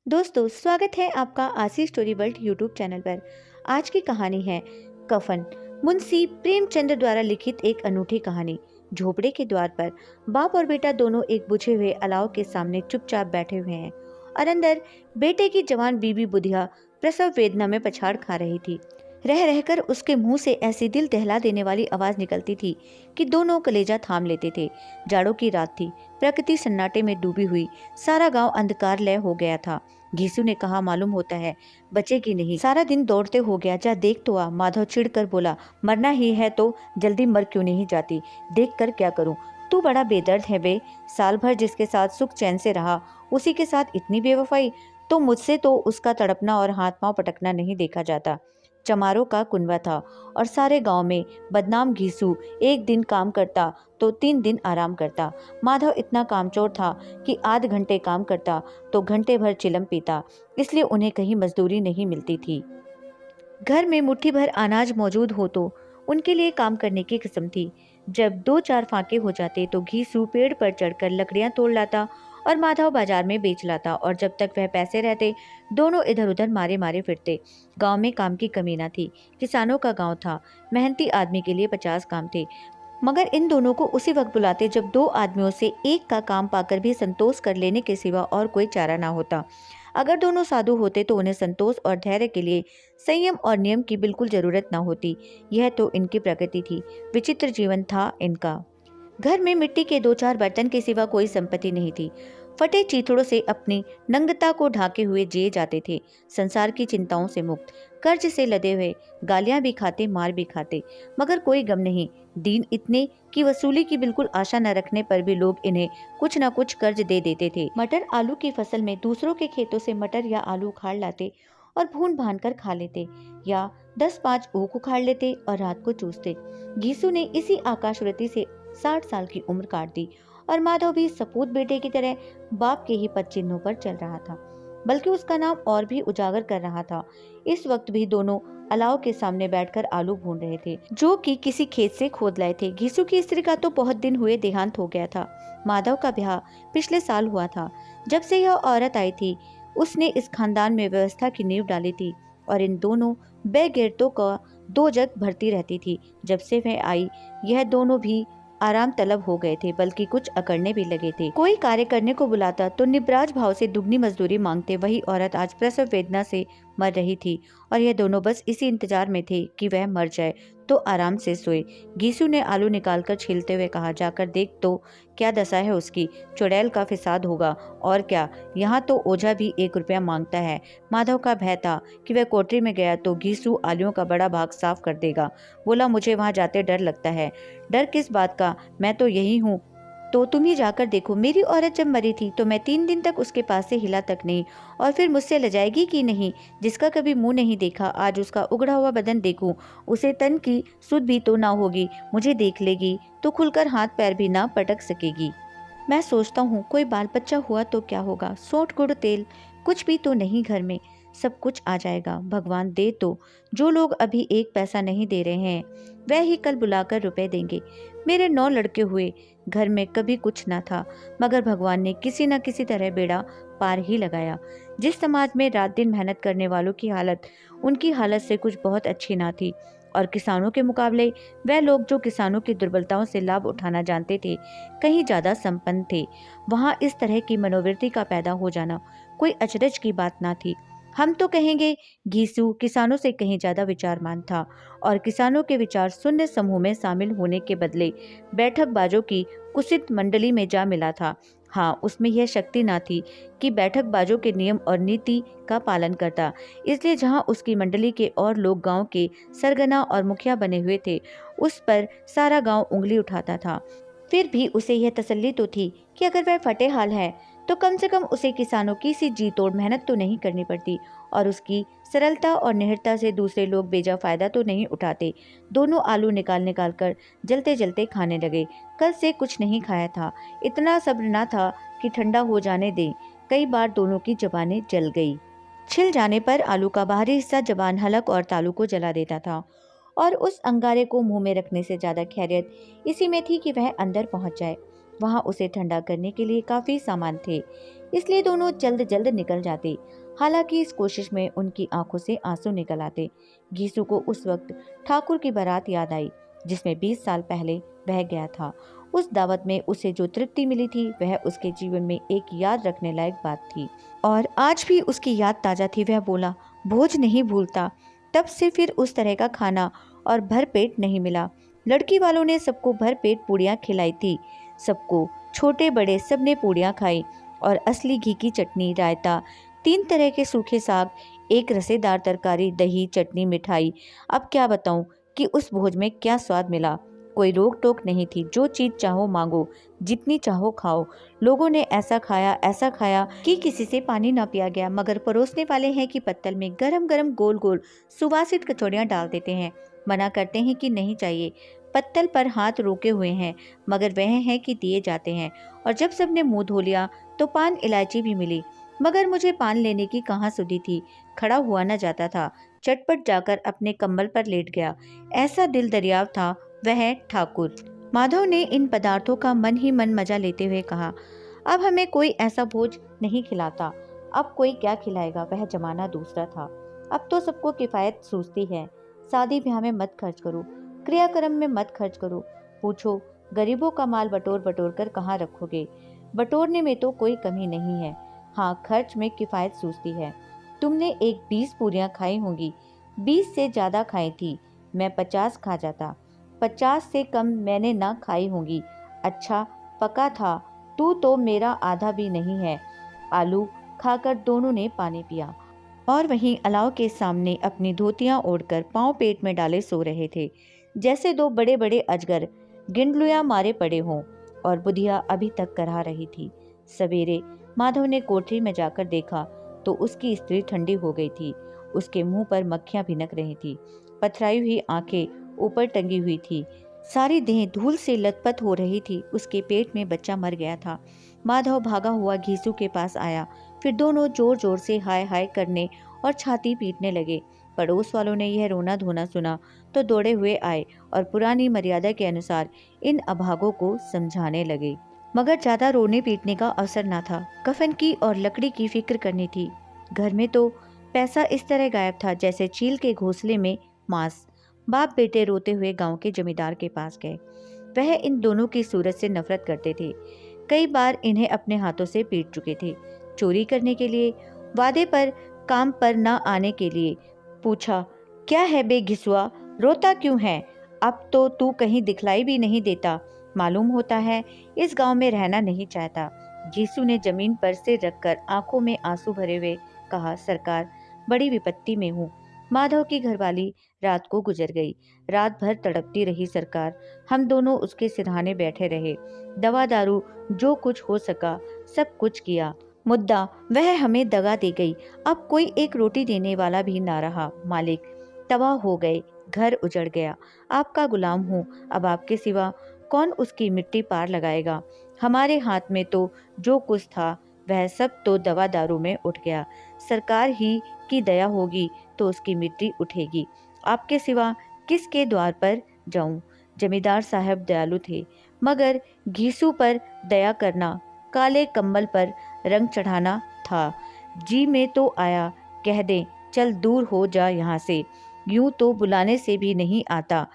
दोस्तों, स्वागत है आपका आशी स्टोरी वर्ल्ड यूट्यूब चैनल पर। आज की कहानी है कफन। मुंशी प्रेमचंद द्वारा लिखित एक अनूठी कहानी। झोपड़े के द्वार पर बाप और बेटा दोनों एक बुझे हुए अलाव के सामने चुपचाप बैठे हुए हैं और अंदर बेटे की जवान बीबी बुधिया प्रसव वेदना में पछाड़ खा रही थी। रह रहकर उसके मुंह से ऐसी दिल दहला देने वाली आवाज निकलती थी कि दोनों कलेजा थाम लेते थे। जाड़ों की रात थी, प्रकृति सन्नाटे में डूबी हुई, सारा गांव अंधकारलय हो गया था। घीसू ने कहा, मालूम होता है बचेगी नहीं, सारा दिन दौड़ते हो गया, जा देख तो आ। माधव चिढ़कर बोला, मरना ही है तो जल्दी मर क्यों नहीं जाती, देख कर क्या करूं। तू बड़ा बेदर्द है बे, साल भर जिसके साथ सुख चैन से रहा उसी के साथ इतनी बेवफाई। तो मुझसे तो उसका तड़पना और हाथ पांव पटकना नहीं देखा जाता। चमारों का कुनबा था और सारे गांव में बदनाम घीसू एक दिन काम करता तो 3 दिन आराम करता। माधव इतना कामचोर था कि आध घंटे काम करता तो घंटे भर चिलम पीता, इसलिए उन्हें कहीं मजदूरी नहीं मिलती थी। घर में मुट्ठी भर अनाज मौजूद हो तो उनके लिए काम करने की किस्म थी। जब 2-4 फाके हो जाते तो घीसू पेड़ पर चढ़कर लकड़ियां तोड़ लाता और माधव बाजार में बेच लाता, और जब तक वह पैसे रहते दोनों इधर उधर मारे मारे फिरते। गांव में काम की कमी न थी, किसानों का गांव था, मेहनती आदमी के लिए 50 काम थे। मगर इन दोनों को उसी वक्त बुलाते जब 2 आदमियों से एक का काम पाकर भी संतोष कर लेने के सिवा और कोई चारा ना होता। अगर दोनों साधु होते तो उन्हें संतोष और धैर्य के लिए संयम और नियम की बिल्कुल जरूरत न होती। यह तो इनकी प्रकृति थी, विचित्र जीवन था इनका। घर में मिट्टी के 2-4 बर्तन के सिवा कोई संपत्ति नहीं थी। फटे चीथड़ों से अपनी नंगता को ढाके हुए जिए जाते थे, संसार की चिंताओं से मुक्त, कर्ज से लदे हुए, गालियां भी खाते मार भी खाते, मगर कोई गम नहीं। दीन इतने कि वसूली की बिल्कुल आशा न रखने पर भी लोग इन्हें कुछ न कुछ कर्ज दे देते थे। मटर आलू की फसल में दूसरों के खेतों से मटर या आलू उखाड़ लाते और भून भान कर खा लेते, या 10-5 ऊख उखाड़ लेते और रात को चूसते। घीसू ने इसी आकाशवृत्ति से 60 साल की उम्र काट दी और माधव भी सपूत बेटे की तरह बाप के ही पद चिन्हों पर चल रहा था, बल्कि उसका नाम और भी उजागर कर रहा था। इस वक्त भी दोनों अलाव के सामने बैठकर आलू भून रहे थे, जो कि किसी खेत से खोद लाए थे। घीसू की स्त्री का तो बहुत दिन हुए देहांत हो गया था। माधव का ब्याह पिछले साल हुआ था। जब से यह औरत आई थी उसने इस खानदान में व्यवस्था की नींव डाली थी और इन दोनों बेगैरतों का 2 जग भरती रहती थी। जब से वह आई यह दोनों भी आराम तलब हो गए थे, बल्कि कुछ अकड़ने भी लगे थे। कोई कार्य करने को बुलाता तो निब्राज भाव से दुगनी मजदूरी मांगते। वही औरत आज प्रसव वेदना से मर रही थी और यह दोनों बस इसी इंतजार में थे कि वह मर जाए तो आराम से सोए। घीसू ने आलू निकालकर छीलते हुए कहा, जाकर देख तो क्या दशा है उसकी, चुड़ैल का फिसाद होगा और क्या, यहाँ तो ओझा भी 1 रुपया मांगता है। माधव का भय था कि वह कोठरी में गया तो घीसू आलूओं का बड़ा भाग साफ कर देगा। बोला, मुझे वहां जाते डर लगता है। डर किस बात का, मैं तो यही हूँ, तो तुम ही जाकर देखो। मेरी औरत जब मरी थी तो मैं 3 दिन तक उसके पास से हिला तक नहीं, और फिर मुझसे लजाएगी कि नहीं, जिसका कभी मुंह नहीं देखा आज उसका उगड़ा हुआ बदन देखूं, उसे तन की सुध भी तो ना होगी। मुझे देख लेगी तो खुलकर हाथ पैर भी ना पटक सकेगी। मैं सोचता हूँ कोई बाल बच्चा हुआ तो क्या होगा, सोंठ गुड़ तेल कुछ भी तो नहीं घर में, सब कुछ आ जाएगा भगवान दे तो। जो लोग अभी 1 पैसा नहीं दे रहे हैं वह ही कल बुलाकर रुपए देंगे। मेरे 9 लड़के हुए, घर में कभी कुछ ना था, मगर भगवान ने किसी न किसी तरह बेड़ा पार ही लगाया। जिस समाज में रात दिन मेहनत करने वालों की हालत उनकी हालत से कुछ बहुत अच्छी ना थी, और किसानों के मुकाबले वह लोग जो किसानों की दुर्बलताओं से लाभ उठाना जानते थे कहीं ज्यादा संपन्न थे, वहां इस तरह की मनोवृत्ति का पैदा हो जाना कोई अचरज की बात ना थी। हम तो कहेंगे घीसू किसानों से कहीं ज्यादा विचारमान था, और किसानों के विचार शून्य समूह में शामिल होने के बदले बैठकबाजों की कुत्सित मंडली में जा मिला था। हाँ, उसमें यह शक्ति ना थी कि बैठकबाजों के नियम और नीति का पालन करता, इसलिए जहाँ उसकी मंडली के और लोग गांव के सरगना और मुखिया बने हुए थे उस पर सारा गांव उंगली उठाता था। फिर भी उसे यह तसल्ली तो थी कि अगर वह फटे हाल है तो कम से कम उसे किसानों की सी जी तोड़ मेहनत तो नहीं करनी पड़ती, और उसकी सरलता और निहरता से दूसरे लोग बेजा फायदा तो नहीं उठाते। दोनों आलू निकाल निकाल कर जलते जलते खाने लगे। कल से कुछ नहीं खाया था, इतना सब्र न था कि ठंडा हो जाने दें। कई बार दोनों की जबानें जल गई। छिल जाने पर आलू का बाहरी हिस्सा जबान, हलक और तालू को जला देता था, और उस अंगारे को मुंह में रखने से ज्यादा खैरियत इसी में थी कि वह अंदर पहुंच जाए। वहाँ उसे ठंडा करने के लिए काफी सामान थे, इसलिए दोनों जल्द जल्द निकल जाते। हालांकि इस कोशिश में उनकी आंखों से आंसू निकल आते। घीसू को उस वक्त ठाकुर की बारात याद आई जिसमें 20 साल पहले बह गया था। उस दावत में उसे जो तृप्ति मिली थी वह उसके जीवन में एक याद रखने लायक बात थी और आज भी उसकी याद ताजा थी। वह बोला, भोज नहीं भूलता। तब से फिर उस तरह का खाना और भर पेट नहीं मिला। लड़की वालों ने सबको भर पेट पूड़ियाँ खिलाई थी। सबको, छोटे बड़े, सबने पूड़ियाँ खाई और असली घी की चटनी, रायता, 3 तरह के सूखे साग, एक रसेदार तरकारी, दही, चटनी, मिठाई। अब क्या बताऊं कि उस भोज में क्या स्वाद मिला। कोई रोक टोक नहीं थी, जो चीज चाहो मांगो, जितनी चाहो खाओ। लोगों ने ऐसा खाया कि किसी से पानी न पिया गया। मगर परोसने वाले हैं कि पत्तल में गरम गरम गोल गोल सुवासित कचौड़ियाँ डाल देते हैं। मना करते हैं कि नहीं चाहिए। पत्तल पर हाथ रोके हुए हैं, मगर वह है कि दिए जाते हैं। और जब सबने मुंह धो लिया तो पान इलायची भी मिली, मगर मुझे पान लेने की कहाँ सुधी थी। खड़ा हुआ न जाता था। चटपट जाकर अपने कंबल पर लेट गया। ऐसा दिल दरियाव था वह ठाकुर। माधव ने इन पदार्थों का मन ही मन मजा लेते हुए कहा, अब हमें कोई ऐसा भोज नहीं खिलाता। अब कोई क्या खिलाएगा, वह जमाना दूसरा था। अब तो सबको किफायत सूझती है। शादी ब्याह में मत खर्च करो, क्रियाक्रम में मत खर्च करो। पूछो, गरीबों का माल बटोर बटोर कर कहाँ रखोगे। बटोरने में तो कोई कमी नहीं है, हाँ खर्च में किफायत सूझती है। तुमने एक 20 पूरियां खाई होंगी, 20 से ज्यादा खाई थी। मैं 50 खा जाता। 50 से कम मैंने ना खाई होंगी। अच्छा पका था, तू तो मेरा आधा भी नहीं है। आलू खाकर दोनों ने पानी पिया और वहीं अलाव के सामने अपनी धोतियां ओढ़कर पांव पेट में डाले सो रहे थे, जैसे 2 बड़े बड़े अजगर गिंडलुआ मारे पड़े हों। और बुधिया अभी तक करहा रही थी। सवेरे माधव ने कोठरी में जाकर देखा तो उसकी स्त्री ठंडी हो गई थी। उसके मुंह पर मक्खियां भिनक रही थी। पथराई हुई आंखें ऊपर टंगी हुई थी। सारी देह धूल से लथपथ हो रही थी। उसके पेट में बच्चा मर गया था। माधव भागा हुआ घीसू के पास आया। फिर दोनों जोर जोर से हाय हाय करने और छाती पीटने लगे। पड़ोस वालों ने यह रोना धोना सुना तो दौड़े हुए आए और पुरानी मर्यादा के अनुसार इन अभागों को समझाने लगे। मगर ज्यादा रोने पीटने का अवसर ना था। कफन की और लकड़ी की फिक्र करनी थी। घर में तो पैसा इस तरह गायब था जैसे चील के घोंसले में मांस। बाप बेटे रोते हुए गांव के जमींदार के पास गए। वह इन दोनों की सूरत से नफरत करते थे। कई बार इन्हें अपने हाथों से पीट चुके थे। चोरी करने के लिए, वादे पर, काम पर न आने के लिए। पूछा, क्या है बे घिसुआ, रोता क्यों है? अब तो तू कहीं दिखलाई भी नहीं देता। मालूम होता है इस गांव में रहना नहीं चाहता। घीसू ने जमीन पर सिर रखकर आंखों में आंसू भरे हुए कहा, सरकार बड़ी विपत्ति में हूँ। माधव की घरवाली रात को गुजर गई। रात भर तड़पती रही सरकार। हम दोनों उसके सिरहाने बैठे रहे। दवा दारू जो कुछ हो सका सब कुछ किया। मुद्दा वह हमें दगा दे गई। अब कोई एक रोटी देने वाला भी ना रहा। मालिक तबाह हो गए, घर उजड़ गया। आपका गुलाम हूँ। अब आपके सिवा कौन उसकी मिट्टी पार लगाएगा। हमारे हाथ में तो जो कुछ था वह सब तो दवा दारू में उठ गया। सरकार ही की दया होगी तो उसकी मिट्टी उठेगी। आपके सिवा किसके द्वार पर जाऊं? जमींदार साहब दयालु थे, मगर घीसू पर दया करना काले कंबल पर रंग चढ़ाना था। जी में तो आया, कह दे चल दूर हो जा यहाँ से। यूं तो बुलाने से भी नहीं आता।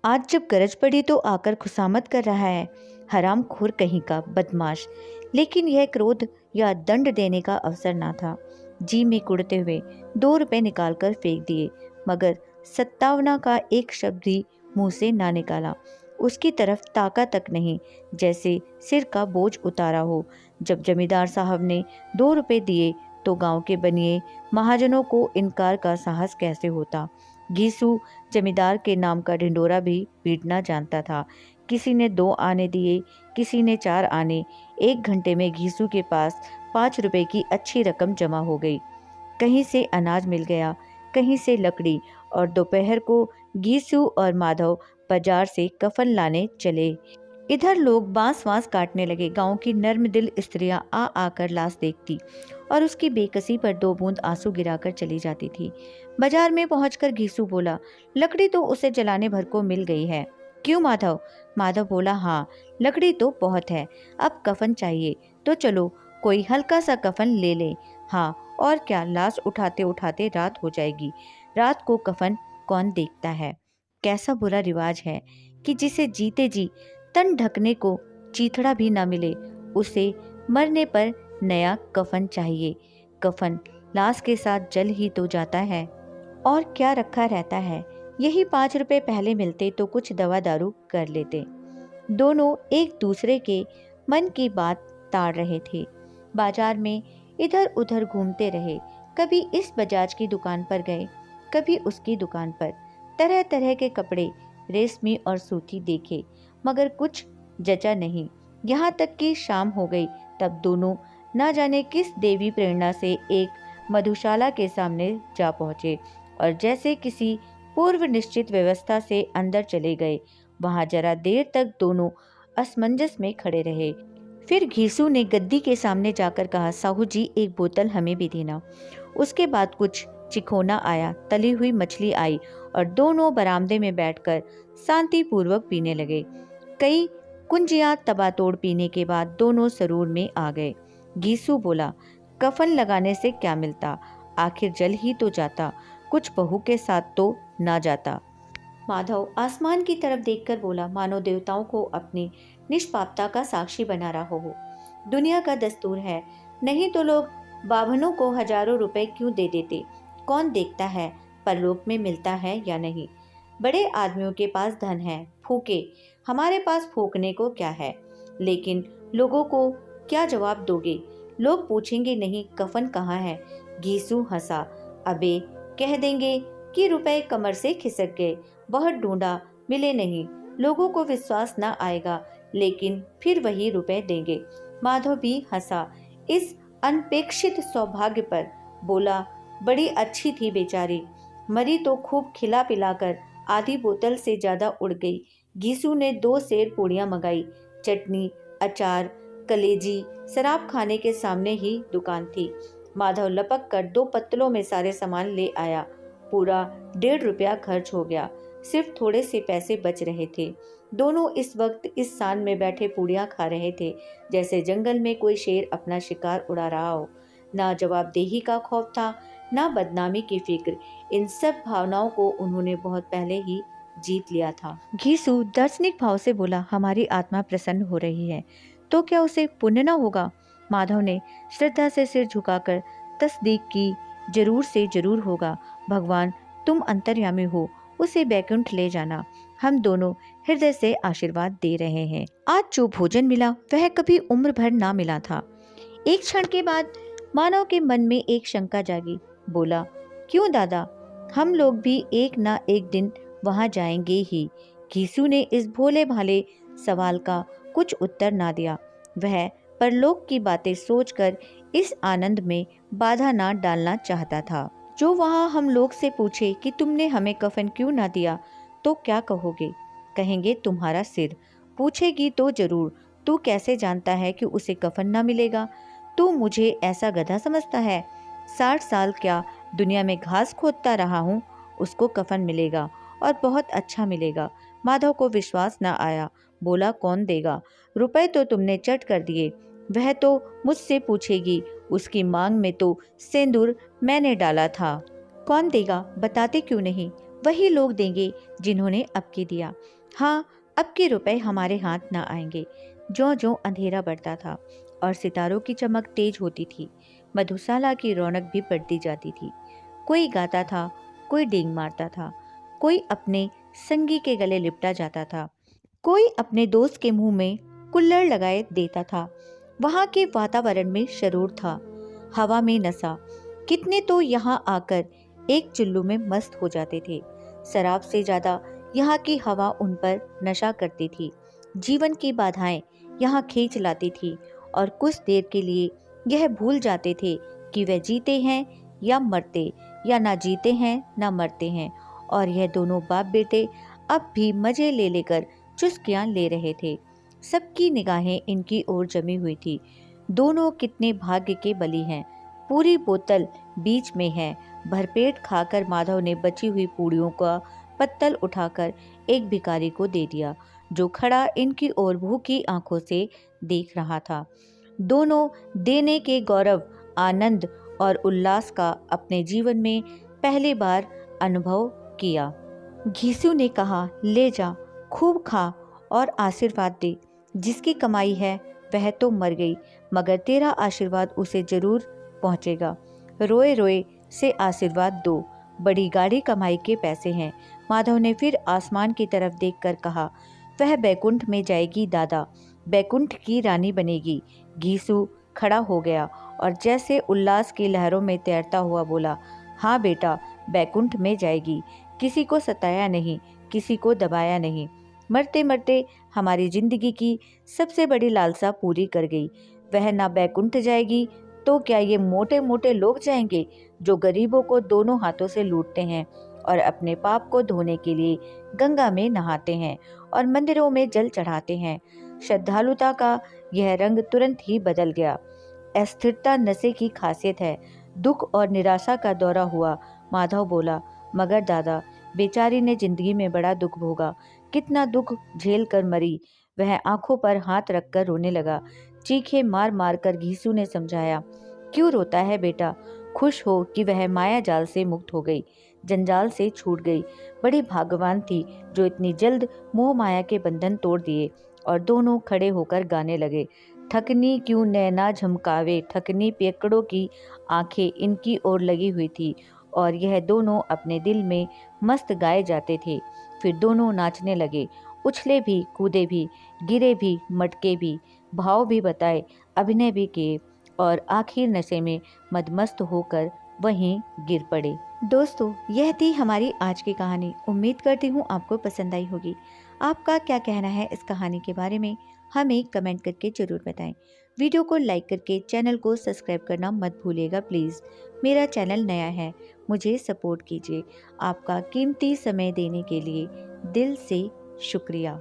आज जब गरज पड़ी तो आकर खुशामद कर रहा है। हराम खोर कहीं का बदमाश। लेकिन यह क्रोध या दंड देने का अवसर ना था। जी में कुड़ते हुए 2 रुपए निकालकर फेंक दिए, मगर 57 का एक शब्द भी मुंह से ना निकाला। उसकी तरफ ताका तक नहीं, जैसे सिर का बोझ उतारा हो। जब जमींदार साहब ने 2 रुपए दिए तो गांव के बनिए महाजनों को इनकार का साहस कैसे होता। घीसू जमींदार के नाम का ढिंडोरा भी पीटना जानता था। किसी ने 2 आने दिए, किसी ने 4 आने। 1 घंटे में घीसू के पास 5 रुपए की अच्छी रकम जमा हो गई। कहीं से अनाज मिल गया, कहीं से लकड़ी, और दोपहर को घीसू और माधव बाजार से कफन लाने चले। इधर लोग बांस वांस काटने लगे। गांव की नर्म दिल स्त्रियां आ आकर लाश देखती और उसकी बेकसी पर 2 बूंद आंसू गिराकर चली जाती थी। बाजार में पहुंचकर घीसू बोला, लकड़ी तो उसे जलाने भर को मिल गई है। क्यों माधव? माधव बोला, हाँ, लकड़ी तो बहुत है, अब कफन चाहिए, तो चलो कोई हल्का सा कफन ले लें। हाँ, और क्या, लाश उठाते उठाते रात हो जाएगी। रात को कफन कौन देखता है? कैसा बुरा रिवाज है कि जिसे जीते जी तन ढकने को चीथड़ा भी ना मिले, उसे मरने पर नया कफन चाहिए। कफन लाश के साथ जल ही तो जाता है, और क्या रखा रहता है। यही 5 रुपए पहले मिलते तो कुछ दवा दारू कर लेते। दोनों एक दूसरे के मन की बात ताड़ रहे थे। बाजार में इधर उधर घूमते रहे, कभी इस बजाज की दुकान पर गए, कभी उसकी दुकान पर। तरह तरह के कपड़े, रेशमी और सूती देखे, मगर कुछ जचा नहीं। यहाँ तक कि शाम हो गई, तब दोनों न जाने किस देवी प्रेरणा से एक मधुशाला के सामने जा पहुँचे और जैसे किसी पूर्व निश्चित व्यवस्था से अंदर चले गए। वहां जरा देर तक दोनों असमंजस में खड़े रहे। फिर घीसू ने गद्दी के सामने जाकर कहा, साहू जी, एक बोतल हमें भी देना। उसके बाद कुछ चिखोना आया, तली हुई मछली आई और दोनों बरामदे में बैठकर शांतिपूर्वक पीने लगे। कई कुंजियां तबातोड़ पीने के बाद दोनों सरूर में आ गए। घीसू बोला, कफन लगाने से क्या मिलता, आखिर जल ही तो जाता, कुछ बहू के साथ तो ना जाता। माधव आसमान की तरफ देखकर बोला, मानो देवताओं को अपनी निष्पापता का साक्षी बना रहा हो। दुनिया का दस्तूर है, नहीं तो लोग बाभनों को हजारों रुपए क्यों दे देते। कौन देखता है परलोक में मिलता है या नहीं। बड़े आदमियों के पास धन है, फूके, हमारे पास फूकने को क्या है। लेकिन लोगों को क्या जवाब दोगे? लोग पूछेंगे नहीं कफन कहाँ है। घीसू हंसा, अबे कह देंगे कि रुपए कमर से खिसक गए, बहुत ढूंढा, मिले नहीं। लोगों को विश्वास न आएगा, लेकिन फिर वही रुपए देंगे। माधव भी हंसा इस अनपेक्षित सौभाग्य पर, बोला, बड़ी अच्छी थी बेचारी, मरी तो खूब खिला पिलाकर आधी बोतल से ज्यादा उड़ गई। घीसू ने 2 सेर पूड़ियां मंगाई, चटनी, अचार, कलेजी। शराब खाने के सामने ही दुकान थी। माधव लपक कर 2 पत्तलों में सारे सामान ले आया। पूरा 1.5 रुपया खर्च हो गया, सिर्फ थोड़े से पैसे बच रहे थे। दोनों इस वक्त इस सान में बैठे पूड़ियां खा रहे थे, जैसे जंगल में कोई शेर अपना शिकार उड़ा रहा हो। ना जवाबदेही का खौफ था, ना बदनामी की फिक्र। इन सब भावनाओं को उन्होंने बहुत पहले ही जीत लिया था। घीसू दार्शनिक भाव से बोला, हमारी आत्मा प्रसन्न हो रही है, तो क्या उसे पुण्य न होगा? माधव ने श्रद्धा से सिर झुकाकर तस्दीक की, जरूर से जरूर होगा। भगवान तुम अंतर्यामी हो, उसे बैकुंठ ले जाना। हम दोनों हृदय से आशीर्वाद दे रहे हैं। आज जो भोजन मिला वह कभी उम्र भर ना मिला था। एक क्षण के बाद मानव के मन में एक शंका जागी। बोला, क्यों दादा, हम लोग भी एक ना एक दिन वहां जाएंगे ही। घीसू ने इस भोले भाले सवाल का कुछ उत्तर ना दिया। वह परलोक की बातें सोचकर इस आनंद में बाधा ना डालना चाहता था। जो वहाँ हम लोग से पूछे कि तुमने हमें कफन क्यों ना दिया, तो क्या कहोगे? कहेंगे तुम्हारा सिर। पूछेगी तो जरूर, तू कैसे जानता है कि उसे कफन ना मिलेगा? तू मुझे ऐसा गधा समझता है? 60 साल क्या दुनिया में घास खोदता रहा हूँ, उसको कफन मिलेगा और बहुत अच्छा मिलेगा। माधव को विश्वास न आया। बोला, कौन देगा? रुपए तो तुमने चट कर दिए। वह तो मुझसे पूछेगी, उसकी मांग में तो सिंदूर मैंने डाला था। कौन देगा, बताते क्यों नहीं? वही लोग देंगे जिन्होंने अब की दिया। हाँ, अब के रुपए हमारे हाथ ना आएंगे। ज्यों ज्यों अंधेरा बढ़ता था और सितारों की चमक तेज होती थी, मधुशाला की रौनक भी बढ़ती जाती थी। कोई गाता था, कोई डींग मारता था, कोई अपने संगी के गले लिपटा जाता था, कोई अपने दोस्त के मुंह में कुल्लड़ लगाए देता था। वहां के वातावरण में शरूर था, हवा में नशा। कितने तो यहाँ आकर एक चुल्लू में मस्त हो जाते थे। शराब से ज्यादा यहाँ की हवा उन पर नशा करती थी। जीवन की बाधाएं यहाँ खींच लाती थी और कुछ देर के लिए यह भूल जाते थे कि वे जीते हैं या मरते, या ना जीते हैं ना मरते हैं। और यह दोनों बाप बेटे अब भी मजे ले लेकर चुस्कियां ले रहे थे। सबकी निगाहें इनकी ओर जमी हुई थी। दोनों कितने भाग्य के बली हैं। पूरी बोतल बीच में है। भरपेट खाकर माधव ने बची हुई पूड़ियों का पत्तल उठाकर एक भिखारी को दे दिया, जो खड़ा इनकी ओर भूखी आंखों से देख रहा था। दोनों देने के गौरव, आनंद और उल्लास का अपने जीवन में पहली बार अनुभव किया। घीसू ने कहा, ले जा, खूब खा और आशीर्वाद दे। जिसकी कमाई है वह तो मर गई, मगर तेरा आशीर्वाद उसे जरूर पहुंचेगा। रोए रोए से आशीर्वाद दो, बड़ी गाढ़ी कमाई के पैसे हैं। माधव ने फिर आसमान की तरफ देखकर कहा, वह बैकुंठ में जाएगी दादा, बैकुंठ की रानी बनेगी। घीसू खड़ा हो गया और जैसे उल्लास की लहरों में तैरता हुआ बोला, हाँ बेटा, बैकुंठ में जाएगी। किसी को सताया नहीं, किसी को दबाया नहीं। मरते मरते हमारी जिंदगी की सबसे बड़ी लालसा पूरी कर गई। वह ना बैकुंठ जाएगी तो क्या ये मोटे मोटे लोग जाएंगे, जो गरीबों को दोनों हाथों से लूटते हैं और अपने पाप को धोने के लिए गंगा में नहाते हैं और मंदिरों में जल चढ़ाते हैं। श्रद्धालुता का यह रंग तुरंत ही बदल गया। अस्थिरता नशे की खासियत है। दुख और निराशा का दौरा हुआ। माधव बोला, मगर दादा, बेचारी ने जिंदगी में बड़ा दुख भोगा, कितना दुख झेल कर मरी। वह आंखों पर हाथ रखकर रोने लगा। चीखें मार मार कर घीसू ने समझाया, क्यों रोता है बेटा, खुश हो कि वह माया जाल से मुक्त हो गई, जंजाल से छूट गई। बड़ी भाग्यवान थी जो इतनी जल्द मोह माया के बंधन तोड़ दिए। और दोनों खड़े होकर गाने लगे, थकनी क्यों नैना झमकावे, थकनी पेकड़ों की आंखें इनकी ओर लगी हुई थी और यह दोनों अपने दिल में मस्त गाए जाते थे। फिर दोनों नाचने लगे, उछले भी, कूदे भी, गिरे भी, मटके भी, भाव भी बताए, अभिनय भी किए और आखिर नशे में मदमस्त होकर वहीं गिर पड़े। दोस्तों, यह थी हमारी आज की कहानी। उम्मीद करती हूँ आपको पसंद आई होगी। आपका क्या कहना है इस कहानी के बारे में, हमें कमेंट करके जरूर बताएं। वीडियो को लाइक करके चैनल को सब्सक्राइब करना मत भूलिएगा प्लीज़। मेरा चैनल नया है, मुझे सपोर्ट कीजिए। आपका कीमती समय देने के लिए दिल से शुक्रिया।